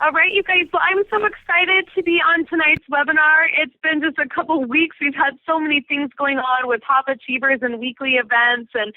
All right, you guys. Well, I'm so excited to be on tonight's webinar. It's been just a couple of weeks. We've had so many things going on with Top Achievers and weekly events. And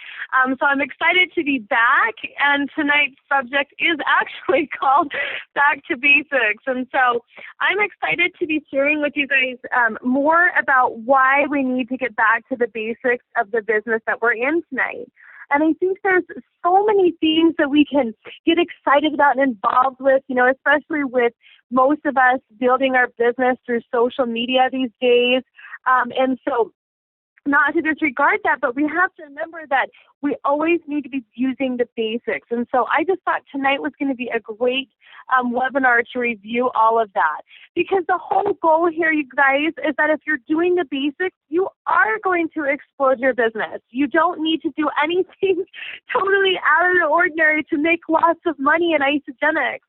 so I'm excited to be back. And tonight's subject is actually called Back to Basics. And so I'm excited to be sharing with you guys more about why we need to get back to the basics of the business that we're in tonight. And I think there's so many things that we can get excited about and involved with, especially with most of us building our business through social media these days. And so not to disregard that, but we have to remember that we always need to be using the basics. And so I just thought tonight was going to be a great webinar to review all of that. Because the whole goal here, you guys, is that if you're doing the basics, you are going to explode your business. You don't need to do anything totally out of the ordinary to make lots of money in Isogenics.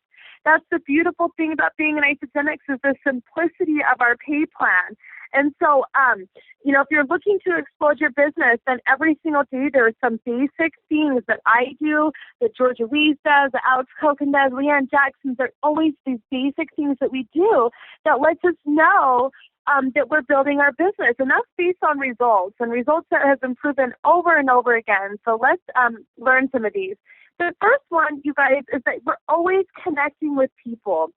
That's the beautiful thing about being in Isogenics is the simplicity of our pay plan. And so, if you're looking to explode your business, then every single day there are some basic things that I do, that Georgia Louise does, that Alex Kochen does, Leanne Jackson. There are always these basic things that we do that lets us know that we're building our business. And that's based on results, and results that have been proven over and over again. So let's learn some of these. The first one, you guys, is that we're always connecting with people.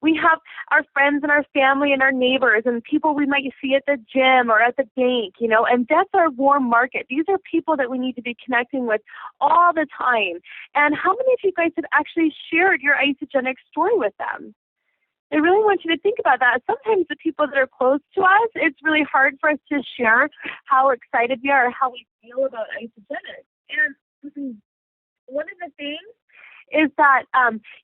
We have our friends and our family and our neighbors and people we might see at the gym or at the bank, and that's our warm market. These are people that we need to be connecting with all the time. And how many of you guys have actually shared your Isogenic story with them? I really want you to think about that. Sometimes the people that are close to us, it's really hard for us to share how excited we are or how we feel about Isogenic. And one of the things is that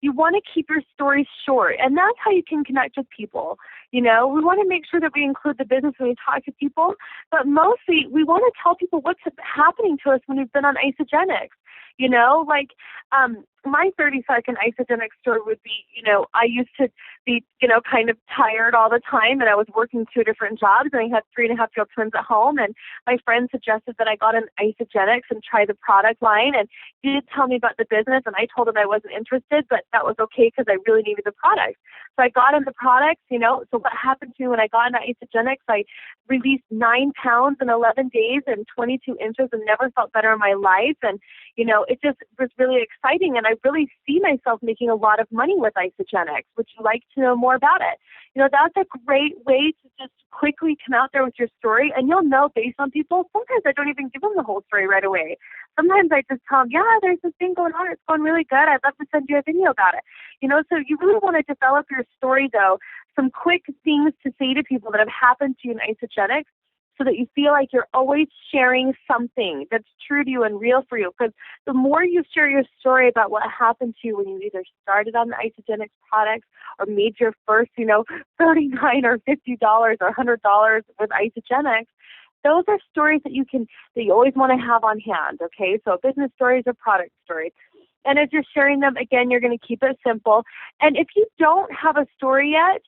you want to keep your stories short, and that's how you can connect with people. We want to make sure that we include the business when we talk to people, but mostly we want to tell people what's happening to us when we've been on Isogenics. My 30-second Isogenic story would be, I used to be, kind of tired all the time, and I was working 2 different jobs, and I had 3.5-year-old twins at home, and my friend suggested that I got an Isogenics and try the product line, and he did tell me about the business, and I told him I wasn't interested, but that was okay because I really needed the product. So I got into products, so what happened to me when I got into Isogenics, I released 9 pounds in 11 days and 22 inches and never felt better in my life, and, it just was really exciting, and I really see myself making a lot of money with Isogenics. Would you like to know more about it? That's a great way to just quickly come out there with your story, and you'll know based on people. Sometimes I don't even give them the whole story right away. Sometimes I just tell them, yeah, there's this thing going on. It's going really good. I'd love to send you a video about it. So you really want to develop your story, though, some quick things to say to people that have happened to you in Isogenics, so that you feel like you're always sharing something that's true to you and real for you. Because the more you share your story about what happened to you when you either started on the Isogenics products or made your first, $39 or $50 or $100 with Isogenics, those are stories that you always want to have on hand, okay? So business stories or product stories. And as you're sharing them, again, you're going to keep it simple. And if you don't have a story yet,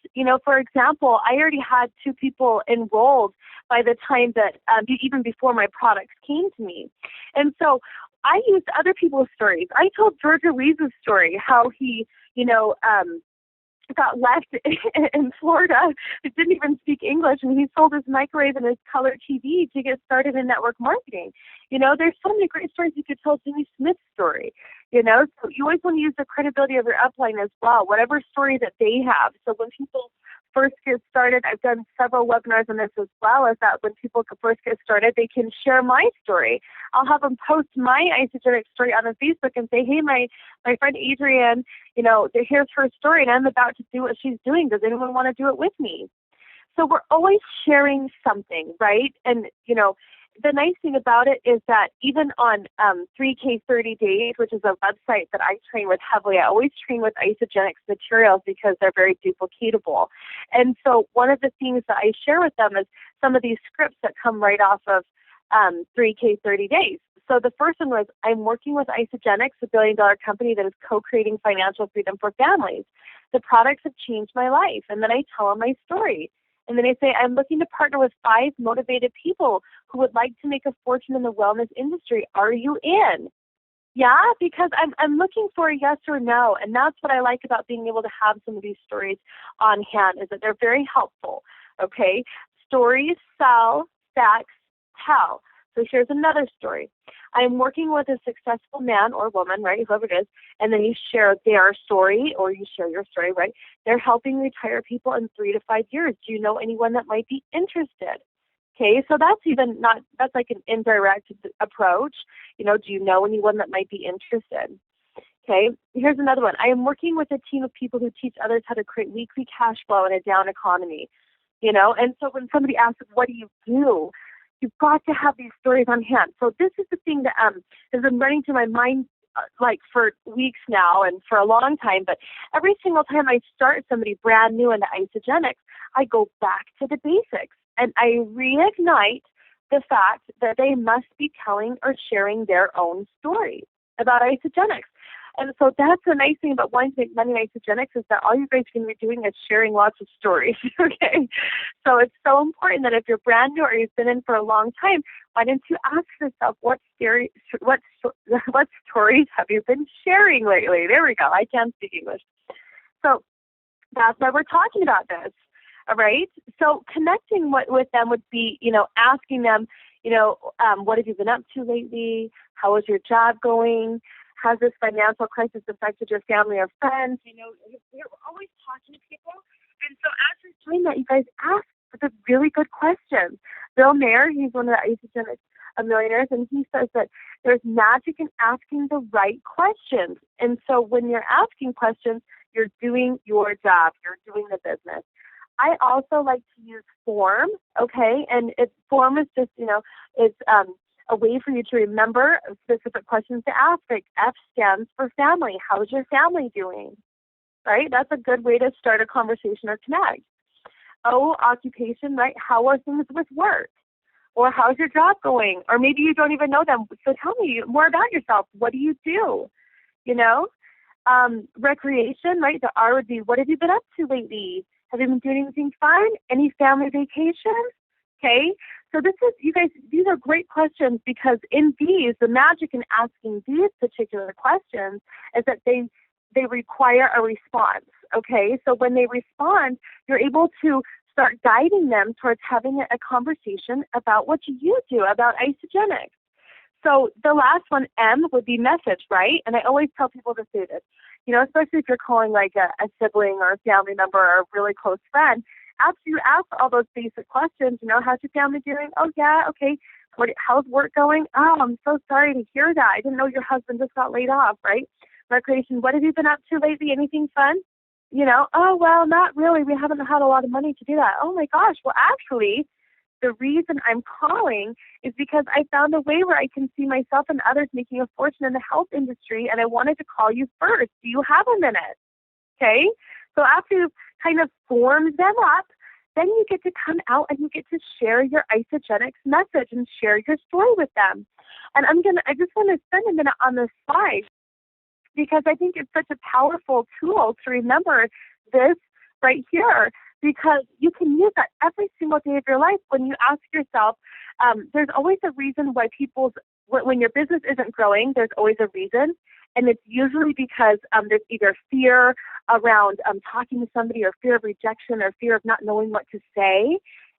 for example, I already had 2 people enrolled by the time that, even before my products came to me. And so I used other people's stories. I told Georgia Louise's story, how he, got left in Florida, didn't even speak English, and he sold his microwave and his color TV to get started in network marketing. There's so many great stories you could tell. Jimmy Smith's story, so you always want to use the credibility of your upline as well, whatever story that they have. So when people first get started, I've done several webinars on this as well, is that when people first get started, they can share my story. I'll have them post my Isogenic story on Facebook and say, hey, my friend Adrianne, here's her story, and I'm about to do what she's doing. Does anyone want to do it with me? So we're always sharing something, right? And, the nice thing about it is that even on 3K 30 Days, which is a website that I train with heavily, I always train with Isogenics materials because they're very duplicatable. And so one of the things that I share with them is some of these scripts that come right off of 3K 30 Days. So the first one was, I'm working with Isogenics, a billion-dollar company that is co-creating financial freedom for families. The products have changed my life. And then I tell them my story. And then I say, I'm looking to partner with 5 motivated people who would like to make a fortune in the wellness industry. Are you in? Yeah, because I'm looking for a yes or no, and that's what I like about being able to have some of these stories on hand is that they're very helpful. Okay, stories sell, facts tell. So here's another story. I am working with a successful man or woman, right, whoever it is, and then you share their story or you share your story, right? They're helping retire people in 3 to 5 years. Do you know anyone that might be interested? Okay, so that's even not, that's like an indirect approach. You know, do you know anyone that might be interested? Okay, here's another one. I am working with a team of people who teach others how to create weekly cash flow in a down economy. You know, and so when somebody asks, what do you do? You've got to have these stories on hand. So this is the thing that has been running through my mind like for weeks now and for a long time. But every single time I start somebody brand new into isogenics, I go back to the basics and I reignite the fact that they must be telling or sharing their own story about isogenics. And so that's the nice thing about wanting to make money in isogenics is that all you guys are going to be doing is sharing lots of stories, okay? So it's so important that if you're brand new or you've been in for a long time, why don't you ask yourself what stories have you been sharing lately? There we go. I can't speak English. So that's why we're talking about this, all right? So connecting with them would be, you know, asking them, you know, what have you been up to lately? How is your job going? Has this financial crisis affected your family or friends? You know, we're always talking to people. And so as you're doing that, you guys ask the really good questions. Bill Mayer, he's one of the isogenic millionaires, and he says that there's magic in asking the right questions. And so when you're asking questions, you're doing your job. You're doing the business. I also like to use form, okay? And form is just, you know, it's a way for you to remember specific questions to ask. Like F stands for family. How's your family doing? Right? That's a good way to start a conversation or connect. O, occupation, right? How are things with work? Or how's your job going? Or maybe you don't even know them. So tell me more about yourself. What do you do? You know? Recreation, right? The R would be, what have you been up to lately? Have you been doing anything fun? Any family vacations? Okay, so this is, you guys, these are great questions because in these, the magic in asking these particular questions is that they require a response, okay? So when they respond, you're able to start guiding them towards having a conversation about what you do, about isogenics. So the last one, M, would be message, right? And I always tell people to say this, you know, especially if you're calling like a sibling or a family member or a really close friend. After you ask all those basic questions, you know, how's your family doing? Oh, yeah, okay. How's work going? Oh, I'm so sorry to hear that. I didn't know your husband just got laid off, right? Recreation, what have you been up to lately? Anything fun? You know, oh, well, not really. We haven't had a lot of money to do that. Oh, my gosh. Well, actually, the reason I'm calling is because I found a way where I can see myself and others making a fortune in the health industry, and I wanted to call you first. Do you have a minute? Okay? So after you've kind of formed them up, then you get to come out and you get to share your isogenics message and share your story with them. And I just want to spend a minute on this slide because I think it's such a powerful tool to remember this right here, because you can use that every single day of your life when you ask yourself, there's always a reason why when your business isn't growing, there's always a reason. And it's usually because there's either fear around talking to somebody or fear of rejection or fear of not knowing what to say.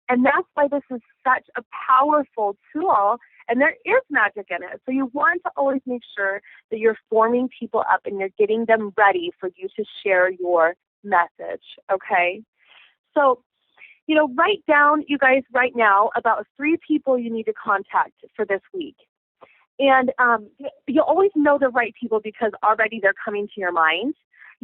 And that's why this is such a powerful tool. And there is magic in it. So you want to always make sure that you're forming people up and you're getting them ready for you to share your message, okay? So, you know, write down, you guys, right now, about 3 people you need to contact for this week. And you'll always know the right people because already they're coming to your mind.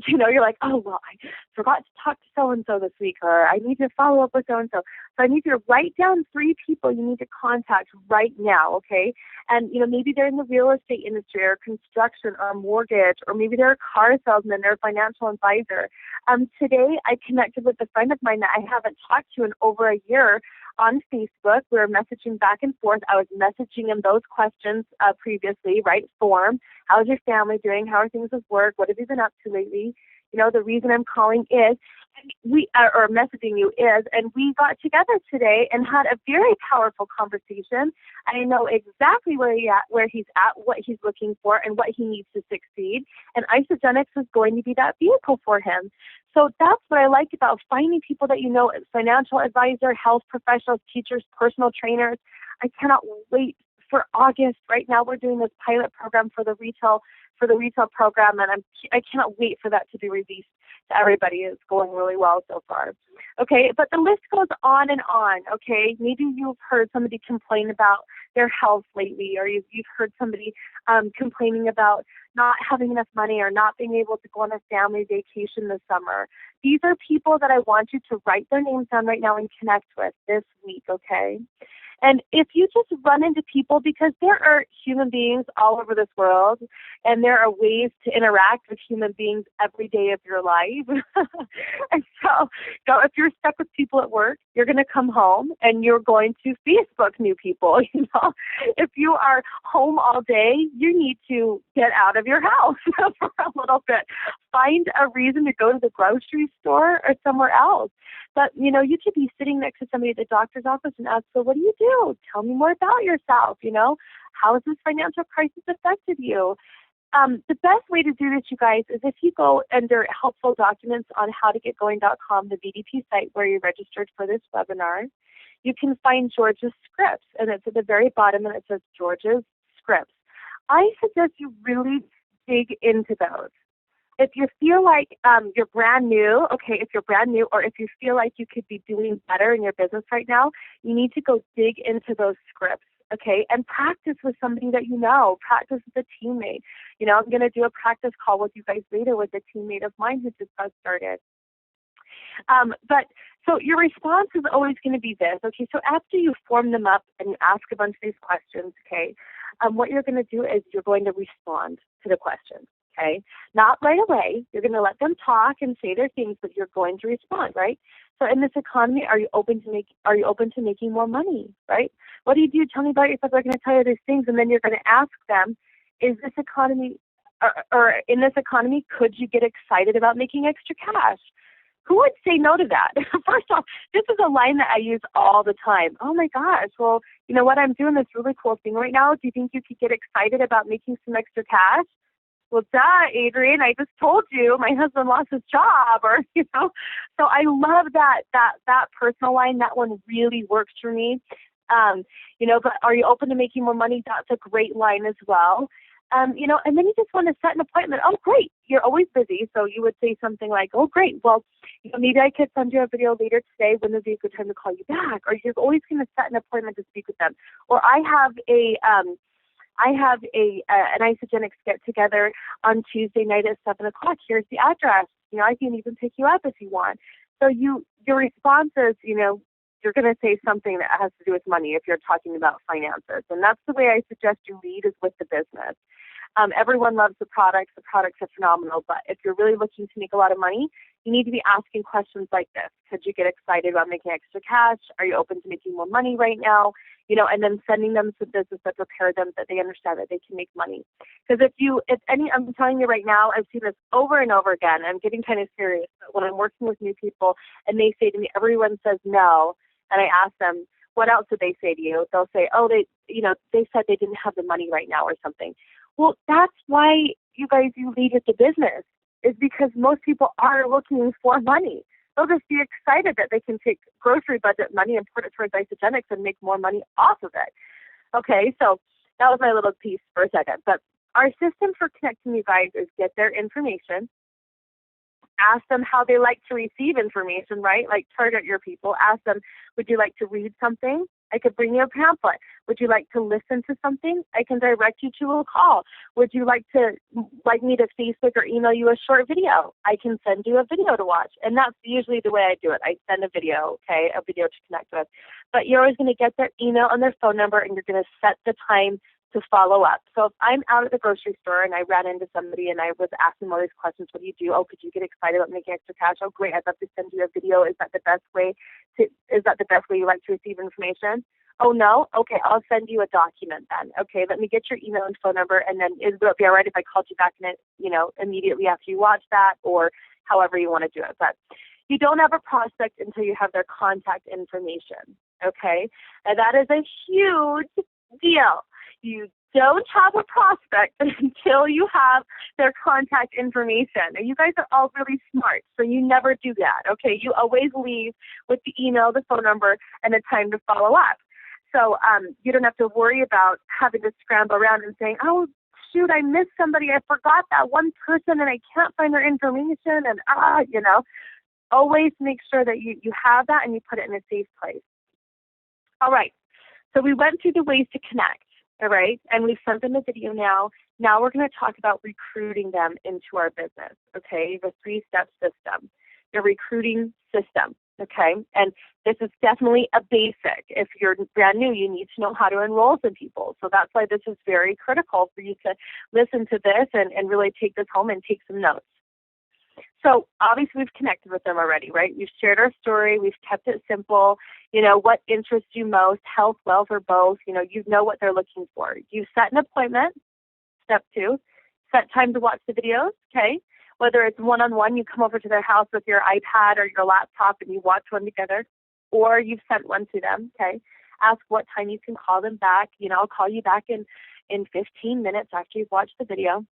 You know, you're like, oh, well, I forgot to talk to so-and-so this week, or I need to follow up with so-and-so. So I need you to write down 3 people you need to contact right now, okay? And, you know, maybe they're in the real estate industry or construction or mortgage, or maybe they're a car salesman, they're a financial advisor. Today I connected with a friend of mine that I haven't talked to in over a year on Facebook. We were messaging back and forth. I was messaging him those questions previously, right? Form. How's your family doing? How are things with work? What have you been up to lately? You know, the reason I'm calling is, and we or messaging you is, and we got together today and had a very powerful conversation. I know exactly where he's at, what he's looking for, and what he needs to succeed. And Isagenix is going to be that vehicle for him. So that's what I like about finding people that you know, financial advisor, health professionals, teachers, personal trainers. I cannot wait for August. Right now we're doing this pilot program for the retail program, and I cannot wait for that to be released to everybody. It's going really well so far. Okay, but the list goes on and on. Okay, maybe you've heard somebody complain about their health lately, or you've heard somebody complaining about not having enough money or not being able to go on a family vacation this summer. These are people that I want you to write their names down right now and connect with this week, okay? And if you just run into people, because there are human beings all over this world, and there are ways to interact with human beings every day of your life. And so if you're stuck with people at work, you're going to come home and you're going to Facebook new people. If you are home all day, you need to get out of your house for a little bit. Find a reason to go to the grocery store or somewhere else. But, you could be sitting next to somebody at the doctor's office and ask, so what do you do? Tell me more about yourself. How has this financial crisis affected you? The best way to do this, you guys, is if you go under helpful documents on howtogetgoing.com, the BDP site where you registered for this webinar, you can find George's scripts, and it's at the very bottom, and it says George's scripts. I suggest you really dig into those. If you feel like you're brand new, if you're brand new, or if you feel like you could be doing better in your business right now, you need to go dig into those scripts, and practice with somebody that you know. Practice with a teammate. I'm going to do a practice call with you guys later with a teammate of mine who just got started. So your response is always going to be this, so after you form them up and you ask a bunch of these questions, what you're going to do is you're going to respond to the questions. Not right away. You're going to let them talk and say their things, but you're going to respond, right? So in this economy, are you open to making more money, right? What do you do? Tell me about yourself. They're going to tell you these things, and then you're going to ask them, is this economy, or in this economy, could you get excited about making extra cash? Who would say no to that? First off, this is a line that I use all the time. Oh my gosh, well, you know what? I'm doing this really cool thing right now. Do you think you could get excited about making some extra cash? Well, duh, Adrianne, I just told you my husband lost his job, So I love that personal line. That one really works for me. But are you open to making more money? That's a great line as well. And then you just want to set an appointment. Oh, great. You're always busy. So you would say something like, oh, great. Well, maybe I could send you a video later today. When would be a good time to call you back? Or you're always going to set an appointment to speak with them. Or I have an Isagenix get together on Tuesday night at 7 o'clock. Here's the address. I can even pick you up if you want. So your response is, you're going to say something that has to do with money if you're talking about finances. And that's the way I suggest you lead, is with the business. Everyone loves the products. The products are phenomenal. But if you're really looking to make a lot of money, you need to be asking questions like this. Could you get excited about making extra cash? Are you open to making more money right now? And then sending them to business that prepare them, that they understand that they can make money. Because I'm telling you right now, I've seen this over and over again. I'm getting kind of serious. But when I'm working with new people and they say to me, everyone says no, and I ask them, what else did they say to you? They'll say, oh, they said they didn't have the money right now or something. Well, that's why you lead with the business, is because most people are looking for money. They'll just be excited that they can take grocery budget money and put it towards Isagenix and make more money off of it. Okay, so that was my little piece for a second. But our system for connecting you guys is get their information, ask them how they like to receive information, right? Like target your people. Ask them, would you like to read something? I could bring you a pamphlet. Would you like to listen to something? I can direct you to a call. Would you like me to Facebook or email you a short video? I can send you a video to watch. And that's usually the way I do it. I send a video to connect with. But you're always going to get their email and their phone number, and you're going to set the time to follow up. So if I'm out at the grocery store and I ran into somebody and I was asking all these questions, what do you do? Oh, could you get excited about making extra cash? Oh, great, I'd love to send you a video. Is that the best way you like to receive information? Oh, no? Okay, I'll send you a document then. Okay, let me get your email and phone number, and then would it be all right if I called you back in it, immediately after you watch that, or however you want to do it. But You don't have a prospect until you have their contact information, okay? And that is a huge deal. You don't have a prospect until you have their contact information. And you guys are all really smart, so you never do that, okay? You always leave with the email, the phone number, and a time to follow up. So you don't have to worry about having to scramble around and saying, oh, shoot, I missed somebody. I forgot that one person, and I can't find their information, and always make sure that you have that and you put it in a safe place. All right. So we went through the ways to connect. All right, and we've sent them a video now. Now we're going to talk about recruiting them into our business, okay, the 3-step system, the recruiting system, okay, and this is definitely a basic. If you're brand new, you need to know how to enroll some people, so that's why this is very critical for you to listen to this and really take this home and take some notes. So obviously we've connected with them already, right? We've shared our story. We've kept it simple. What interests you most, health, wealth, or both. You know what they're looking for. You set an appointment, step 2. Set time to watch the videos, okay? Whether it's one-on-one, you come over to their house with your iPad or your laptop and you watch one together, or you've sent one to them, okay? Ask what time you can call them back. I'll call you back in 15 minutes after you've watched the video.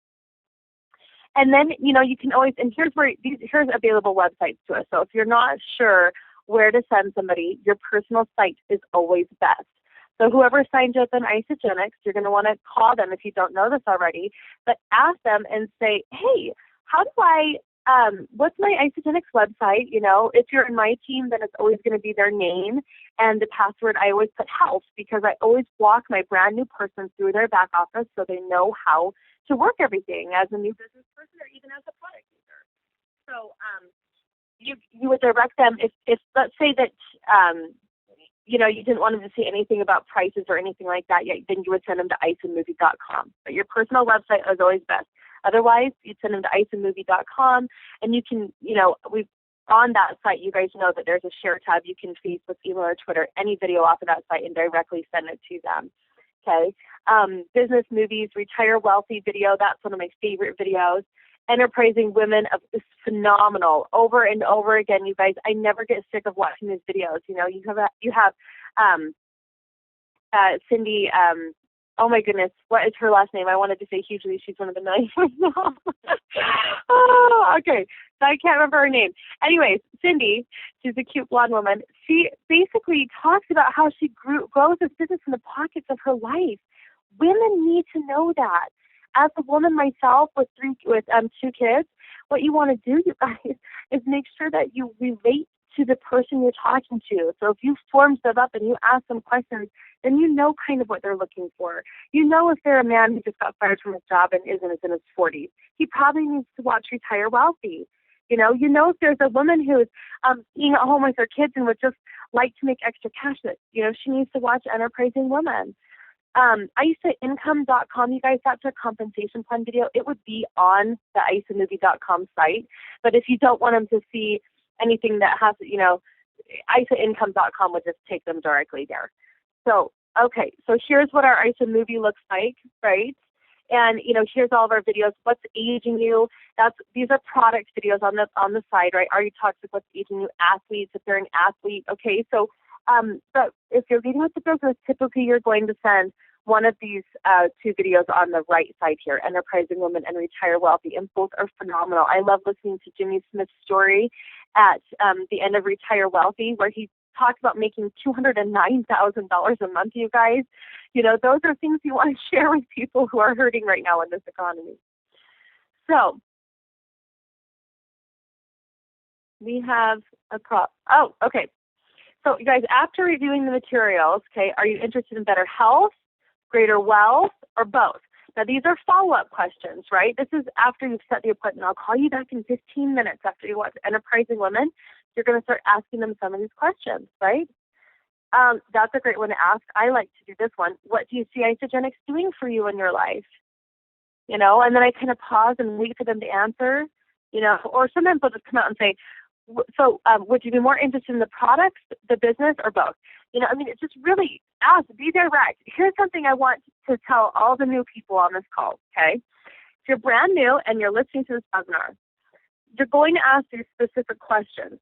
And then, you can always, and here's available websites to us. So if you're not sure where to send somebody, your personal site is always best. So whoever signed you up in Isagenix, you're going to want to call them if you don't know this already, but ask them and say, hey, how do what's my Isagenix website? If you're in my team, then it's always going to be their name and the password. I always put health because I always walk my brand new person through their back office so they know how to work everything as a new business person or even as a product user. So you would direct them if let's say that you didn't want them to see anything about prices or anything like that yet, then you would send them to iceandmovie.com. But your personal website is always best. Otherwise, you'd send them to iceandmovie.com, and you can, we've on that site, you guys know that there's a share tab. You can Facebook, email, or Twitter any video off of that site and directly send it to them. Okay. Business movies, Retire Wealthy video. That's one of my favorite videos. Enterprising Women is phenomenal. Over and over again, you guys. I never get sick of watching these videos. You have Cindy. Oh my goodness, what is her last name? I wanted to say hugely. She's one of the millionaires now. Oh, okay. So I can't remember her name. Anyways, Cindy, she's a cute blonde woman. She basically talks about how she grows this business in the pockets of her life. Women need to know that. As a woman myself with 2 kids, what you want to do, you guys, is make sure that you relate to the person you're talking to. So if you form stuff up and you ask them questions, then you know kind of what they're looking for. If they're a man who just got fired from his job and isn't in his 40s, he probably needs to watch Retire Wealthy. If there's a woman who's being at home with her kids and would just like to make extra cash, she needs to watch Enterprising Women. ISAincome.com, you guys, that's our compensation plan video. It would be on the ISAmovie.com site, but if you don't want them to see anything that has, ISAincome.com would just take them directly there. So, okay, so here's what our ISA movie looks like, right? And, here's all of our videos. What's aging you? These are product videos on the side, right? Are you toxic? What's aging you? Athletes, if they're an athlete. Okay, so, but if you're leading with the business, typically you're going to send one of these 2 videos on the right side here, Enterprising Women and Retire Wealthy, and both are phenomenal. I love listening to Jimmy Smith's story at the end of Retire Wealthy, where he talked about making $209,000 a month, you guys. Those are things you want to share with people who are hurting right now in this economy. So we have okay. So you guys, after reviewing the materials, okay, are you interested in better health, greater wealth, or both? Now, these are follow-up questions, right? This is after you've set the appointment. I'll call you back in 15 minutes after you watch Enterprising Women. You're going to start asking them some of these questions, right? That's a great one to ask. I like to do this one. What do you see Isagenix doing for you in your life? And then I kind of pause and wait for them to answer, or sometimes they'll just come out and say, so would you be more interested in the products, the business, or both? It's just really ask, be direct. Here's something I want to tell all the new people on this call, okay? If you're brand new and you're listening to this webinar, you're going to ask these specific questions.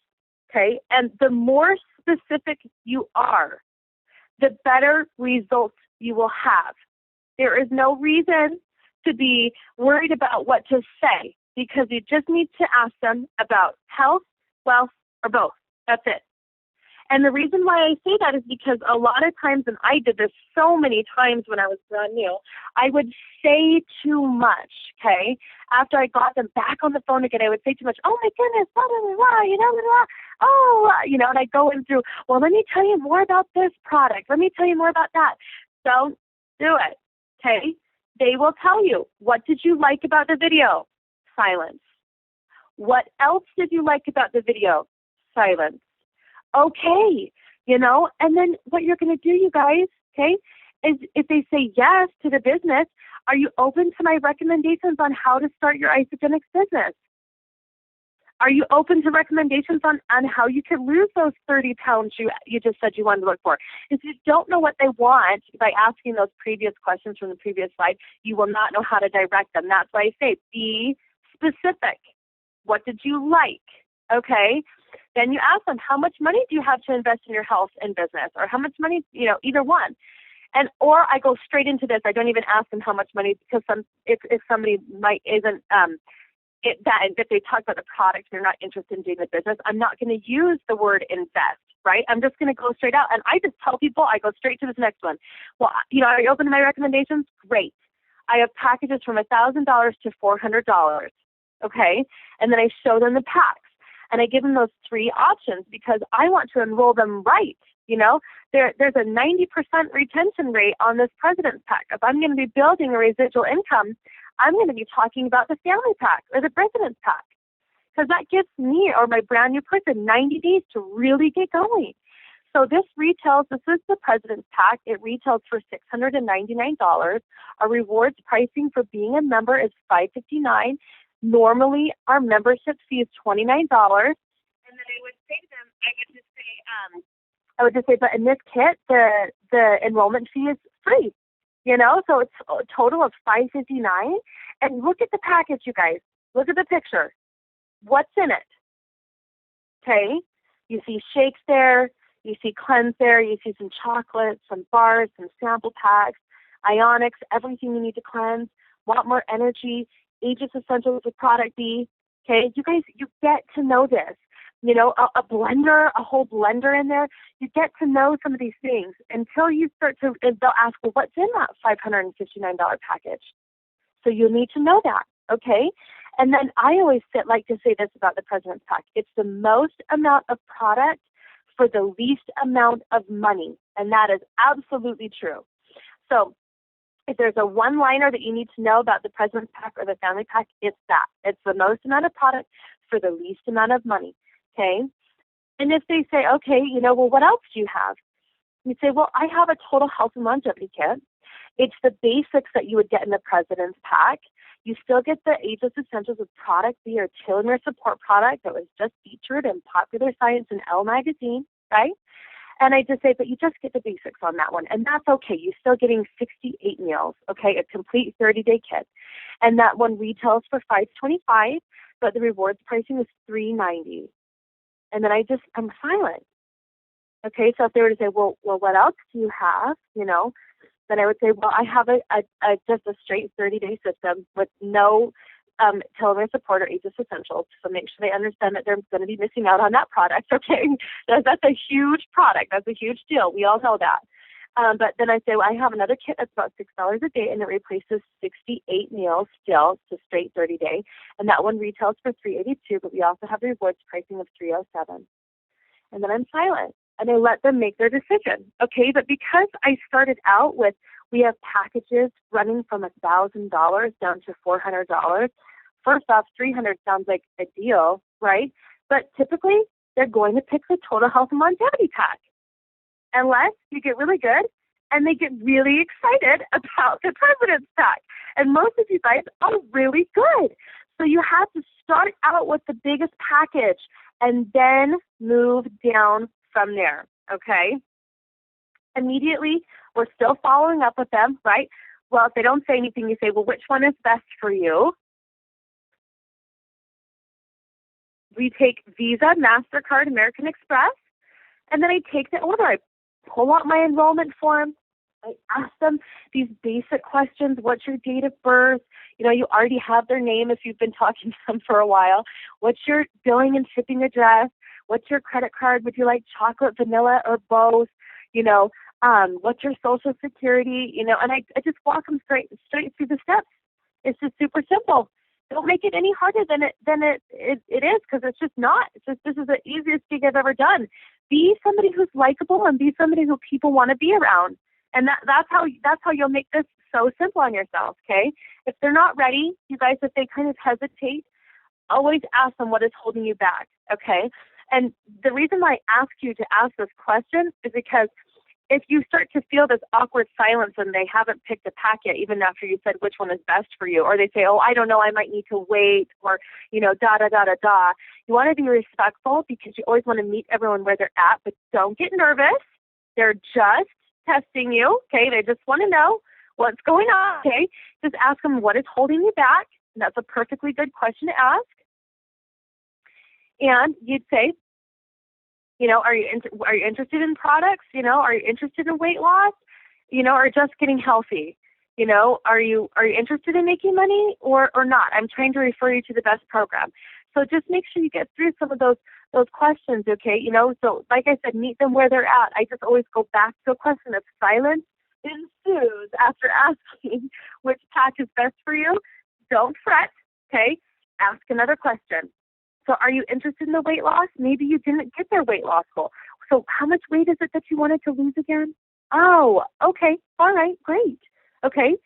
okay? And the more specific you are, the better results you will have. There is no reason to be worried about what to say because you just need to ask them about health, wealth, or both. That's it. And the reason why I say that is because a lot of times, and I did this so many times when I was brand new, I would say too much, okay? After I got them back on the phone again, I would say too much, oh my goodness, blah, blah, blah, blah, you know, blah, blah, oh, you know, and I go in through, well, let me tell you more about this product. Let me tell you more about that. Don't do it, okay? They will tell you, what did you like about the video? Silence. What else did you like about the video? Silence. Okay, you know, and then what you're going to do, you guys, okay, is if they say yes to the business, are you open to my recommendations on how to start your Isagenix business? Are you open to recommendations on how you can lose those 30 pounds you just said you wanted to look for? If you don't know what they want by asking those previous questions from the previous slide, you will not know how to direct them. That's why I say be specific. What did you like? Okay. Then you ask them, how much money do you have to invest in your health and business? Or how much money, you know, either one. And or I go straight into this. I don't even ask them how much money because if somebody isn't if they talk about the product, they're not interested in doing the business, I'm not going to use the word invest, right? I'm just going to go straight out. And I just tell people, I go straight to this next one. Well, you know, are you open to my recommendations? Great. I have packages from $1,000 to $400, okay? And then I show them the packs. And I give them those three options because I want to enroll them right. You know, there's a 90% retention rate on this President's Pack. If I'm going to be building a residual income, I'm going to be talking about the Family Pack or the President's Pack because that gives me or my brand new person 90 days to really get going. So this is the President's Pack. It retails for $699. Our rewards pricing for being a member is $559. Normally, our membership fee is $29, and then I would say to them, I would just say, but in this kit, the enrollment fee is free, you know, so it's a total of $559. And look at the package, you guys. Look at the picture. What's in it? Okay, you see shakes there, you see cleanse there, you see some chocolate, some bars, some sample packs, ionics, everything you need to cleanse. Want more energy? Aegis Essentials with Product B. Okay, you guys, you get to know this. You know, a blender, a whole blender in there. You get to know some of these things until you start to, they'll ask, well, what's in that $559 package? So you need to know that, okay? And then I always like to say this about the President's Pack. It's the most amount of product for the least amount of money, and that is absolutely true. So if there's a one-liner that you need to know about the President's Pack or the Family Pack, it's that. It's the most amount of product for the least amount of money, okay? And if they say, okay, you know, well, what else do you have? You say, well, I have a total health and longevity kit. It's the basics that you would get in the President's Pack. You still get the Aegis Essentials with Product B or telomere support product that was just featured in Popular Science and Elle magazine, right? And I just say, but you just get the basics on that one. And that's okay. You're still getting 68 meals, okay, a complete 30-day kit. And that one retails for $525, but the rewards pricing is $390. And then I'm silent. Okay, so if they were to say, well, what else do you have, you know, then I would say, well, I have just a straight 30-day system with no telomere support or Aegis Essentials, so make sure they understand that they're going to be missing out on that product, okay? That's a huge product. That's a huge deal. We all know that. But then I say, well, I have another kit that's about $6 a day, and it replaces 68 meals still, it's a straight 30-day, and that one retails for $382, but we also have the rewards pricing of $307. And then I'm silent, and I let them make their decision, okay? But because I started out with, we have packages running from $1,000 down to $400. First off, $300 sounds like a deal, right? But typically, they're going to pick the Total Health and Longevity Pack, unless you get really good and they get really excited about the President's Pack. And most of you guys are really good. So you have to start out with the biggest package and then move down from there, okay? Immediately, we're still following up with them, right? Well, if they don't say anything, you say, well, which one is best for you? We take Visa, MasterCard, American Express, and then I take the order. I pull out my enrollment form. I ask them these basic questions. What's your date of birth? You know, you already have their name if you've been talking to them for a while. What's your billing and shipping address? What's your credit card? Would you like chocolate, vanilla, or both? You know, what's your social security? You know, and I just walk them straight through the steps. It's just super simple. Don't make it any harder than it is, because it's just not. It's just, this is the easiest gig I've ever done. Be somebody who's likable and be somebody who people want to be around. And that's how you'll make this so simple on yourself, okay? If they're not ready, you guys, if they kind of hesitate, always ask them what is holding you back, okay? And the reason why I ask you to ask this question is because if you start to feel this awkward silence and they haven't picked a pack yet, even after you said which one is best for you, or they say, oh, I don't know, I might need to wait, or, you know, you want to be respectful because you always want to meet everyone where they're at, but don't get nervous. They're just testing you, okay? They just want to know what's going on, okay? Just ask them what is holding you back. And that's a perfectly good question to ask. And you'd say, you know, are you interested in products? You know, are you interested in weight loss? You know, or just getting healthy? You know, are you interested in making money or not? I'm trying to refer you to the best program. So just make sure you get through some of those questions, okay? You know, so like I said, meet them where they're at. I just always go back to a question. If silence ensues after asking which pack is best for you, don't fret, okay? Ask another question. So are you interested in the weight loss? Maybe you didn't get their weight loss goal. So how much weight is it that you wanted to lose again? Oh, okay. All right, great. Okay.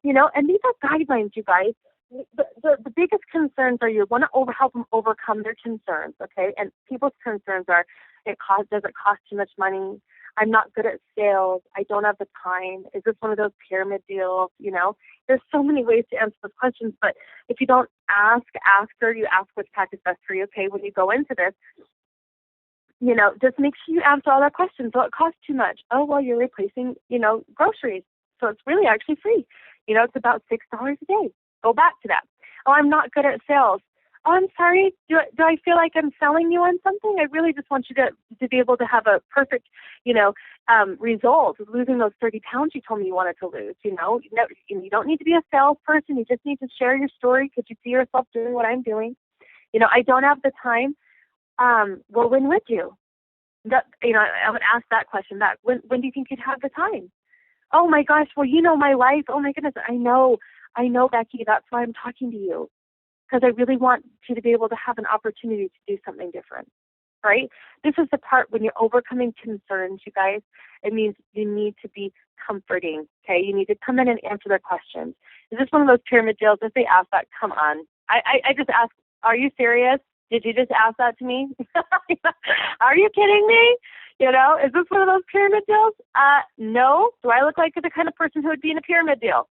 You know, and these are guidelines, you guys. The biggest concerns are you want to help them overcome their concerns, okay? And people's concerns are, does it cost too much money? I'm not good at sales. I don't have the time. Is this one of those pyramid deals? You know, there's so many ways to answer those questions, but if you don't ask her, you ask which pack is best for you, okay, when you go into this, you know, just make sure you answer all their questions. So it costs too much. Oh, well, you're replacing, you know, groceries. So it's really actually free. You know, it's about $6 a day. Go back to that. Oh, I'm not good at sales. Oh, I'm sorry. Do I feel like I'm selling you on something? I really just want you to be able to have a perfect, you know, result of losing those 30 pounds you told me you wanted to lose. You know, you don't need to be a salesperson. You just need to share your story because you see yourself doing what I'm doing. You know, I don't have the time. Well, when would you? You know, I would ask that question back. When do you think you'd have the time? Oh my gosh. Well, you know my life. Oh my goodness. I know, Becky. That's why I'm talking to you. Because I really want you to be able to have an opportunity to do something different, right? This is the part when you're overcoming concerns, you guys. It means you need to be comforting, okay? You need to come in and answer their questions. Is this one of those pyramid deals? If they ask that, come on. I just ask, are you serious? Did you just ask that to me? Are you kidding me? You know, is this one of those pyramid deals? No. Do I look like the kind of person who would be in a pyramid deal?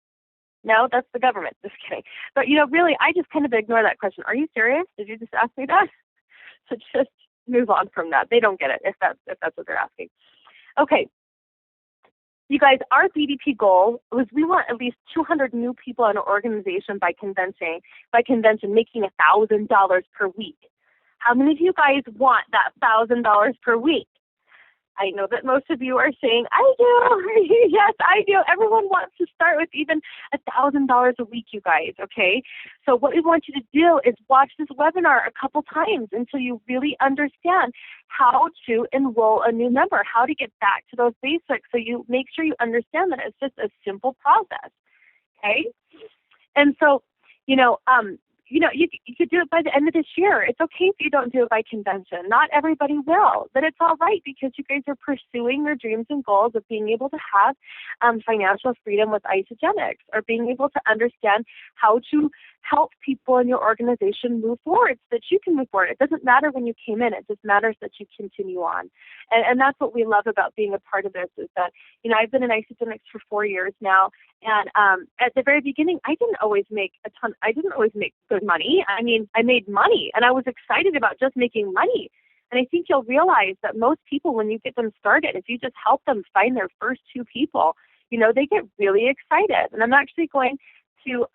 No, that's the government. Just kidding. But, you know, really, I just kind of ignore that question. Are you serious? Did you just ask me that? So just move on from that. They don't get it if that's what they're asking. Okay. You guys, our BDP goal was we want at least 200 new people in our organization by convention making $1,000 per week. How many of you guys want that $1,000 per week? I know that most of you are saying, I do. Yes, I do. Everyone wants to start with even $1,000 a week, you guys, okay? So what we want you to do is watch this webinar a couple times until you really understand how to enroll a new member, how to get back to those basics, so you make sure you understand that it's just a simple process, okay? And so, you could do it by the end of this year. It's okay if you don't do it by convention. Not everybody will, but it's all right because you guys are pursuing your dreams and goals of being able to have financial freedom with Isogenics, or being able to understand how to help people in your organization move forward so that you can move forward. It doesn't matter when you came in. It just matters that you continue on. And that's what we love about being a part of this is that, you know, I've been in Isogenics for 4 years now. And at the very beginning, I didn't always make good money. I mean, I made money and I was excited about just making money. And I think you'll realize that most people, when you get them started, if you just help them find their first 2 people, you know, they get really excited. And I'm actually going to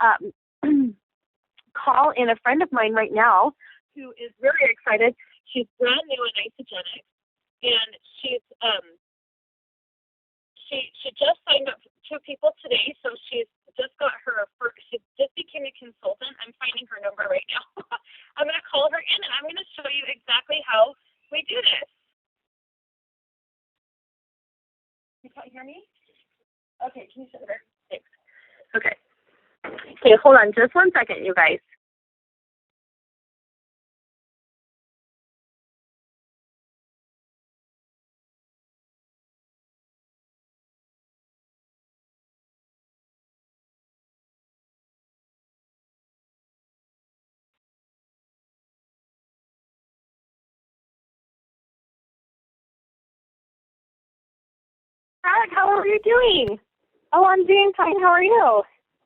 call in a friend of mine right now who is very excited. She's brand new in isogenics, and she just signed up 2 people today, so she's just got her first. She just became a consultant. I'm finding her number right now. I'm going to call her in, and I'm going to show you exactly how we do this. You can't hear me? Okay, can you show her? Thanks. Okay. Okay, hold on just 1 second, you guys. Brooke, how are you doing? Oh, I'm doing fine. How are you?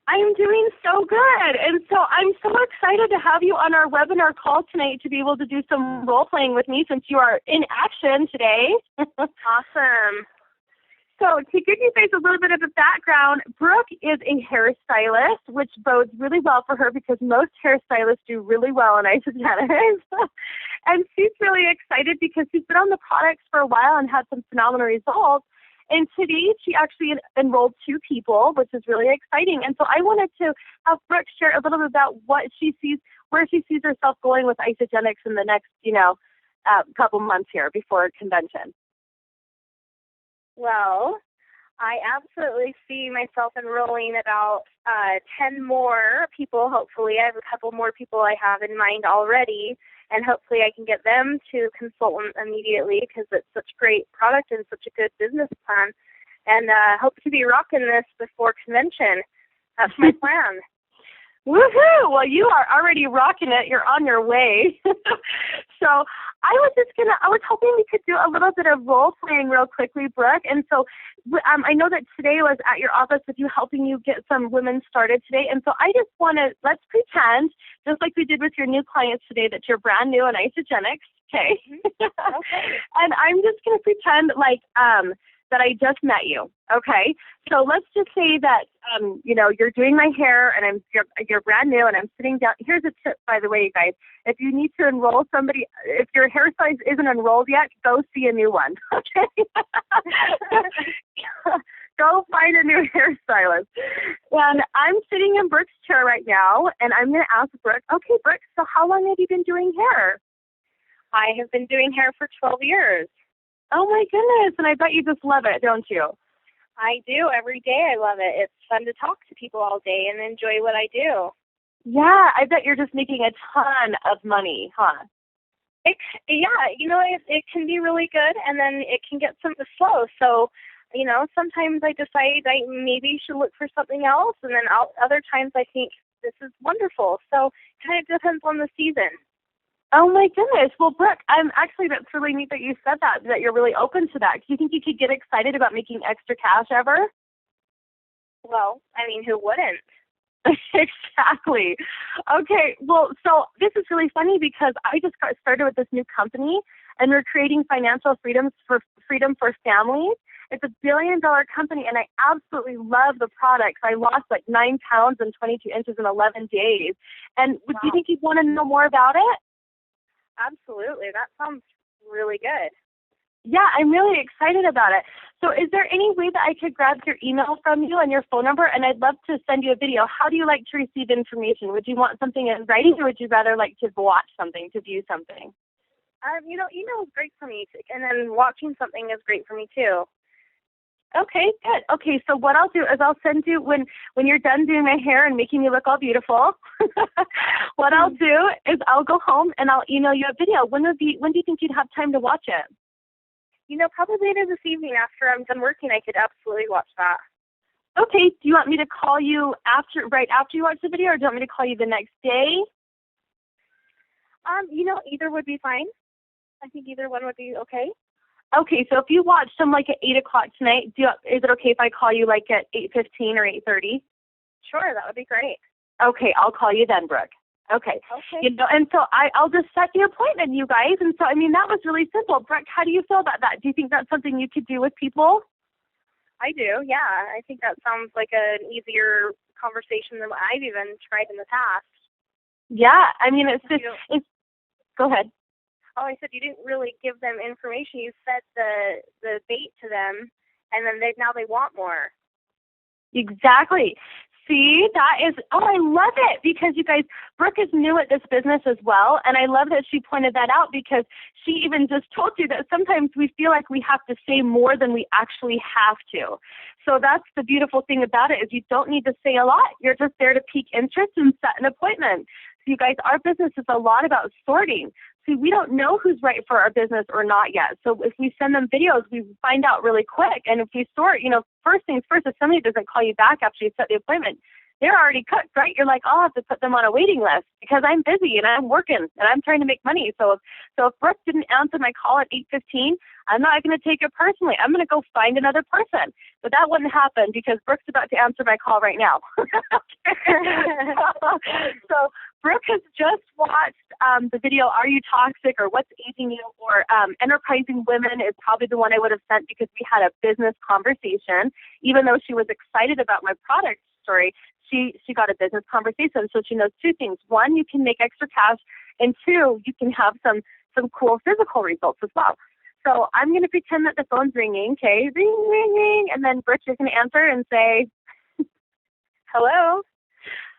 I am doing so good. And so I'm so excited to have you on our webinar call tonight to be able to do some role playing with me since you are in action today. Awesome. So to give you guys a little bit of a background, Brooke is a hairstylist, which bodes really well for her because most hairstylists do really well in isogenics. And she's really excited because she's been on the products for a while and had some phenomenal results. And today she actually enrolled 2 people, which is really exciting. And so I wanted to have Brooke share a little bit about what she sees, where she sees herself going with isogenics in the next, couple months here before convention. Well, I absolutely see myself enrolling about 10 more people, hopefully. I have a couple more people I have in mind already, and hopefully I can get them to consultant immediately because it's such a great product and such a good business plan. And hope to be rocking this before convention. That's my plan. Woohoo! Well, you are already rocking it. You're on your way. So I was hoping we could do a little bit of role playing real quickly, Brooke. And so I know that today was at your office with you helping you get some women started today. And so I just want to, let's pretend, just like we did with your new clients today, that you're brand new in isogenics. Okay. Okay. And I'm just going to pretend like, that I just met you, okay? So let's just say that, you're doing my hair and you're brand new and I'm sitting down. Here's a tip, by the way, you guys. If you need to enroll somebody, if your hair size isn't enrolled yet, go see a new one, okay? Go find a new hairstylist. And I'm sitting in Brooke's chair right now, and I'm going to ask Brooke, okay, Brooke, so how long have you been doing hair? I have been doing hair for 12 years. Oh, my goodness. And I bet you just love it, don't you? I do. Every day I love it. It's fun to talk to people all day and enjoy what I do. Yeah, I bet you're just making a ton of money, huh? It can be really good, and then it can get slow. So, sometimes I decide I maybe should look for something else, and then other times I think this is wonderful. So it kind of depends on the season. Oh, my goodness. Well, Brooke, that's really neat that you said that you're really open to that. Do you think you could get excited about making extra cash ever? Well, who wouldn't? Exactly. Okay, well, so this is really funny because I just got started with this new company, and we're creating financial freedom for families. It's $1 billion company, and I absolutely love the products. I lost like 9 pounds and 22 inches in 11 days. And Wow. Do you think you'd want to know more about it? Absolutely. That sounds really good. Yeah, I'm really excited about it. So is there any way that I could grab your email from you and your phone number? And I'd love to send you a video. How do you like to receive information? Would you want something in writing, or would you rather like to watch something, to view something? Email is great for me, and then watching something is great for me too. Okay, good. Okay, so what I'll do is I'll send you, when you're done doing my hair and making me look all beautiful, what I'll do is I'll go home and I'll email you a video. When do you think you'd have time to watch it? Probably later this evening after I'm done working, I could absolutely watch that. Okay, do you want me to call you right after you watch the video, or do you want me to call you the next day? Either would be fine. I think either one would be okay. Okay, so if you watch them like at 8 o'clock tonight, is it okay if I call you like at 8:15 or 8:30? Sure, that would be great. Okay, I'll call you then, Brooke. Okay. And so I'll just set the appointment, you guys. And so, that was really simple. Brooke, how do you feel about that? Do you think that's something you could do with people? I do, yeah. I think that sounds like an easier conversation than what I've even tried in the past. Yeah, Go ahead. Oh, I said you didn't really give them information. You fed the bait to them, and then now they want more. Exactly. See, that is, I love it because you guys, Brooke is new at this business as well. And I love that she pointed that out because she even just told you that sometimes we feel like we have to say more than we actually have to. So that's the beautiful thing about it is you don't need to say a lot. You're just there to pique interest and set an appointment. So you guys, our business is a lot about sorting. See, we don't know who's right for our business or not yet. So if we send them videos, we find out really quick. And if we sort, first things first, if somebody doesn't call you back after you set the appointment, they're already cooked, right? You're like, I'll have to put them on a waiting list because I'm busy and I'm working and I'm trying to make money. So if Brooke didn't answer my call at 8:15, I'm not going to take it personally. I'm going to go find another person. But that wouldn't happen because Brooke's about to answer my call right now. So Brooke has just watched the video, Are You Toxic or What's Aging You? Or Enterprising Women is probably the one I would have sent because we had a business conversation. Even though she was excited about my product story, she got a business conversation. So she knows two things. One, you can make extra cash. And two, you can have some cool physical results as well. So I'm going to pretend that the phone's ringing. Okay, ring, ring, ring. And then Brooke is going to answer and say, hello.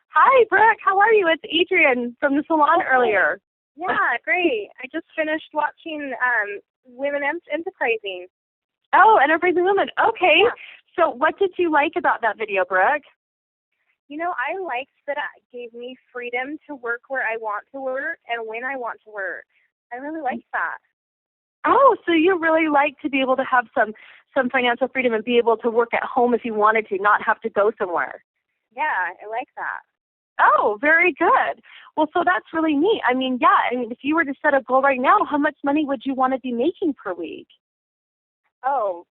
Hi, Brooke. How are you? It's Adrianne from the salon earlier. Yeah, great. I just finished watching Women Enterprising. Oh, Enterprising Women. Okay. Yeah. So what did you like about that video, Brooke? I liked that it gave me freedom to work where I want to work and when I want to work. I really liked that. Oh, so you really like to be able to have some financial freedom and be able to work at home if you wanted to, not have to go somewhere. Yeah, I like that. Oh, very good. Well, so that's really neat. If you were to set a goal right now, how much money would you want to be making per week? Oh,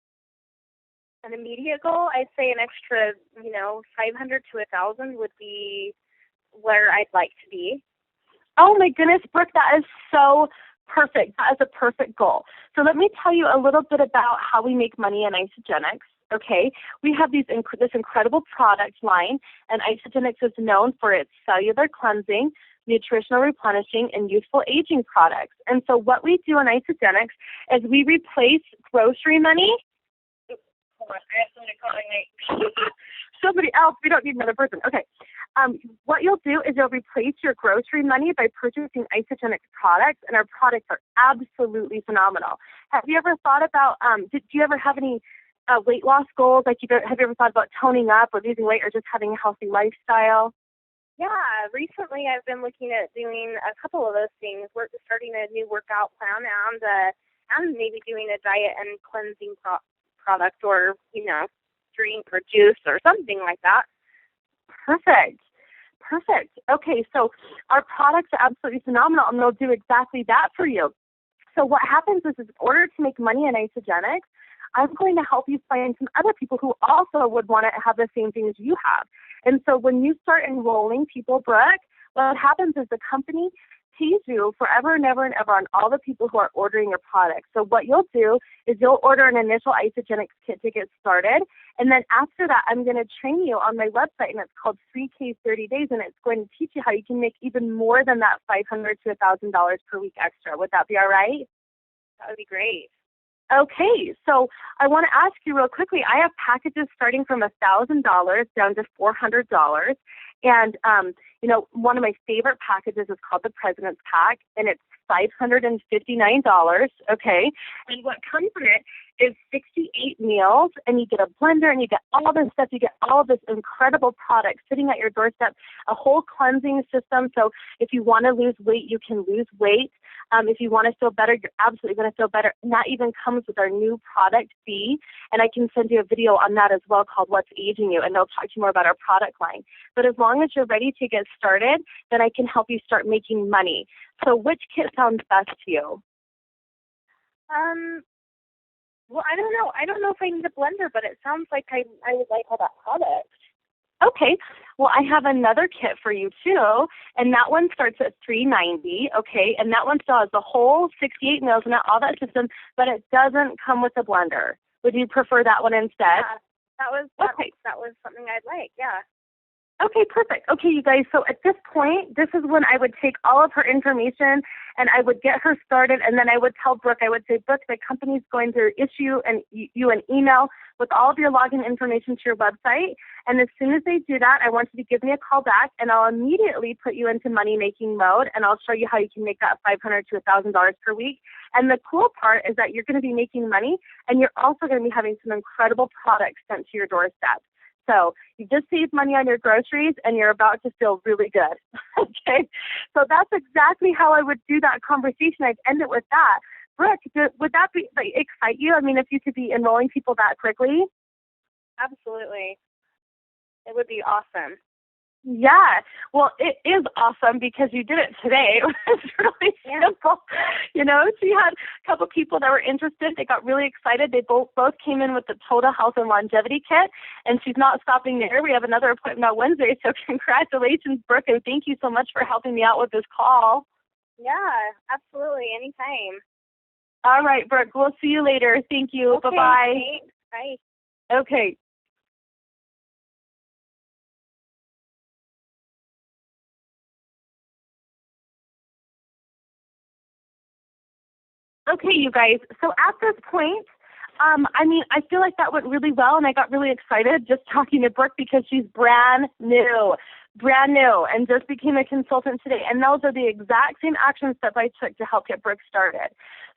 an immediate goal, I'd say an extra, 500 to 1,000 would be where I'd like to be. Oh my goodness, Brooke, that is so perfect. That is a perfect goal. So let me tell you a little bit about how we make money in Isogenics. Okay, we have this incredible product line, and Isogenics is known for its cellular cleansing, nutritional replenishing, and youthful aging products. And so what we do in Isogenics is we replace grocery money. Hold on, I have somebody calling me. Somebody else. We don't need another person. Okay. What you'll do is you'll replace your grocery money by purchasing Isogenics products, and our products are absolutely phenomenal. Have you ever thought about, do you ever have any weight loss goals? Like, have you ever thought about toning up or losing weight or just having a healthy lifestyle? Yeah, recently I've been looking at doing a couple of those things. We're starting a new workout plan and maybe doing a diet and cleansing product or, drink or juice or something like that. Perfect. Okay, so our products are absolutely phenomenal, and they'll do exactly that for you. So what happens is in order to make money in Isogenics, I'm going to help you find some other people who also would want to have the same thing as you have. And so when you start enrolling people, Brooke, what happens is the company pays you forever and ever and ever on all the people who are ordering your products. So what you'll do is you'll order an initial Isogenics kit to get started. And then after that, I'm going to train you on my website, and it's called 3K 30 Days, and it's going to teach you how you can make even more than that $500 to $1,000 per week extra. Would that be all right? That would be great. Okay, so I want to ask you real quickly, I have packages starting from $1,000 down to $400. And, one of my favorite packages is called the President's Pack, and it's $559, okay? And what comes in it is 68 meals, and you get a blender, and you get all this stuff. You get all of this incredible product sitting at your doorstep, a whole cleansing system. So if you want to lose weight, you can lose weight. If you want to feel better, you're absolutely going to feel better. And that even comes with our new product, B. And I can send you a video on that as well called What's Aging You, and they'll talk to you more about our product line. But as long as you're ready to get started, then I can help you start making money. So which kit sounds best to you? Well, I don't know. I don't know if I need a blender, but it sounds like I would like all that product. Okay. Well, I have another kit for you too, and that one starts at $390. Okay, and that one still has the whole 68 meals and all that system, but it doesn't come with a blender. Would you prefer that one instead? Yeah, that was something I'd like. Yeah. Okay, perfect. Okay, you guys, so at this point, this is when I would take all of her information and I would get her started, and then I would tell Brooke, I would say, Brooke, the company's going to issue you an email with all of your login information to your website, and as soon as they do that, I want you to give me a call back, and I'll immediately put you into money-making mode, and I'll show you how you can make that $500 to $1,000 per week. And the cool part is that you're going to be making money, and you're also going to be having some incredible products sent to your doorstep. So you just saved money on your groceries and you're about to feel really good. Okay. So that's exactly how I would do that conversation. I'd end it with that. Brooke, would that excite you? I mean, if you could be enrolling people that quickly? Absolutely. It would be awesome. Yeah, well, it is awesome because you did it today. It was really simple. You know, she had a couple people that were interested. They got really excited. They both came in with the Total Health and Longevity Kit, and she's not stopping there. We have another appointment on Wednesday, so congratulations, Brooke, and thank you so much for helping me out with this call. Yeah, absolutely. Anytime. All right, Brooke, we'll see you later. Thank you. Okay, Bye-bye. thanks. Bye. Okay. Okay, you guys. So at this point, I feel like that went really well, and I got really excited just talking to Brooke because she's brand new, and just became a consultant today. And those are the exact same action steps I took to help get Brooke started.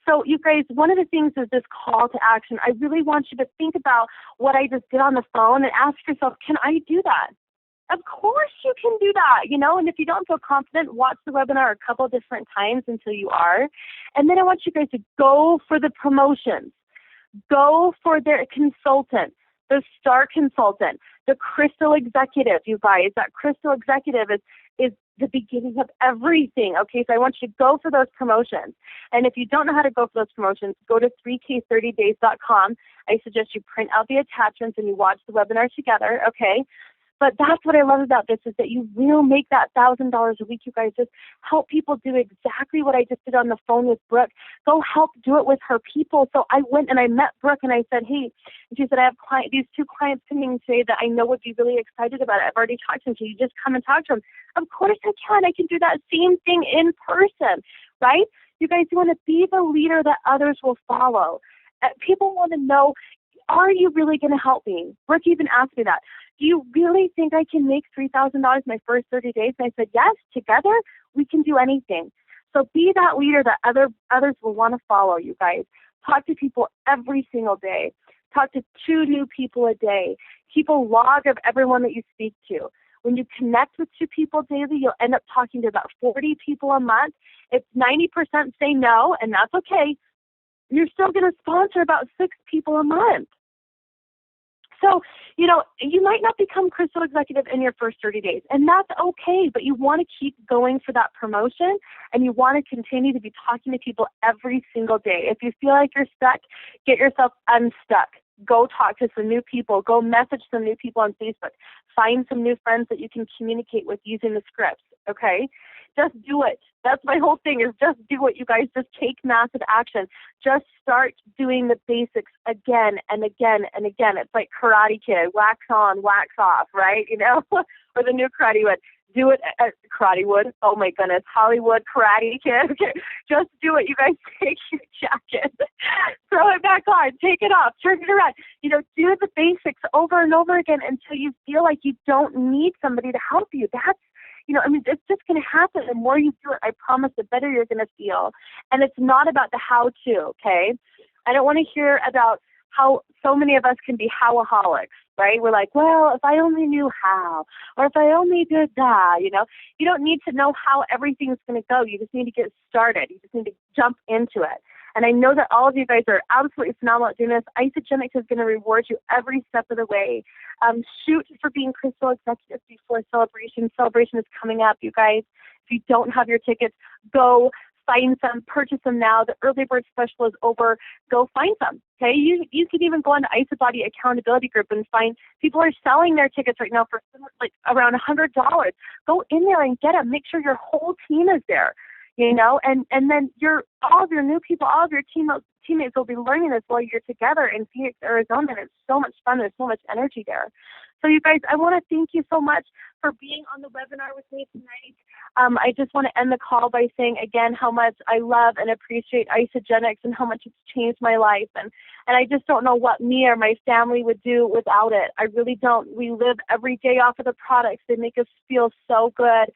So you guys, one of the things is this call to action. I really want you to think about what I just did on the phone and ask yourself, can I do that? Of course you can do that, you know, and if you don't feel confident, watch the webinar a couple different times until you are. And then I want you guys to go for the promotions. Go for the consultant, the star consultant, the crystal executive, you guys. That crystal executive is the beginning of everything. Okay, so I want you to go for those promotions. And if you don't know how to go for those promotions, go to 3k30days.com. I suggest you print out the attachments and you watch the webinar together, okay? But that's what I love about this is that you will make that $1,000 a week, you guys. Just help people do exactly what I just did on the phone with Brooke. Go help do it with her people. So I went and I met Brooke and I said, hey, and she said, I have these 2 clients coming today that I know would be really excited about it. I've already talked to them. Can you just come and talk to them? Of course I can. I can do that same thing in person, right? You guys, you want to be the leader that others will follow. People want to know, are you really going to help me? Brooke even asked me that. Do you really think I can make $3,000 my first 30 days? And I said, yes, together we can do anything. So be that leader that others will want to follow, you guys. Talk to people every single day. Talk to 2 new people a day. Keep a log of everyone that you speak to. When you connect with 2 people daily, you'll end up talking to about 40 people a month. If 90% say no, and that's okay, you're still going to sponsor about 6 people a month. So, you know, you might not become crystal executive in your first 30 days, and that's okay, but you want to keep going for that promotion, and you want to continue to be talking to people every single day. If you feel like you're stuck, get yourself unstuck. Go talk to some new people. Go message some new people on Facebook. Find some new friends that you can communicate with using the scripts, okay? Just do it. That's my whole thing is just do it, you guys. Just take massive action. Just start doing the basics again and again and again. It's like Karate Kid, wax on, wax off, right? You know, or the new Karate Wood. Do it at Karate Wood. Oh, my goodness. Hollywood Karate Kid. Okay. Just do it. You guys take your jacket, throw it back on, take it off, turn it around. You know, do the basics over and over again until you feel like you don't need somebody to help you. That's, you know, I mean, it's just going to happen. The more you do it, I promise, the better you're going to feel. And it's not about the how-to, okay? I don't want to hear about how so many of us can be howaholics, right? We're like, well, if I only knew how, or if I only did that, you know. You don't need to know how everything's going to go. You just need to get started. You just need to jump into it. And I know that all of you guys are absolutely phenomenal at doing this. Isagenix is going to reward you every step of the way. Shoot for being Crystal Executive before Celebration. Celebration is coming up, you guys. If you don't have your tickets, go find some, purchase them now. The early bird special is over. Go find some. Okay, you can even go on the IsaBody accountability group and find people are selling their tickets right now for like around $100. Go in there and get them. Make sure your whole team is there. You know, and then all of your new people, all of your teammates will be learning this while you're together in Phoenix, Arizona, and it's so much fun. There's so much energy there. So you guys, I want to thank you so much for being on the webinar with me tonight. I just want to end the call by saying again how much I love and appreciate Isagenix and how much it's changed my life. And I just don't know what me or my family would do without it. I really don't. We live every day off of the products. They make us feel so good.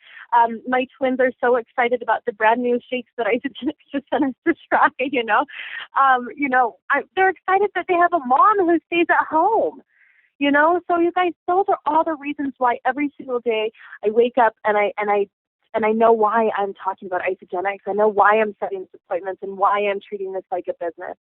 My twins are so excited about the brand new shakes that Isagenix just sent us to try, they're excited that they have a mom who stays at home. So you guys, those are all the reasons why every single day I wake up and I know why I'm talking about Isagenix. I know why I'm setting these appointments and why I'm treating this like a business.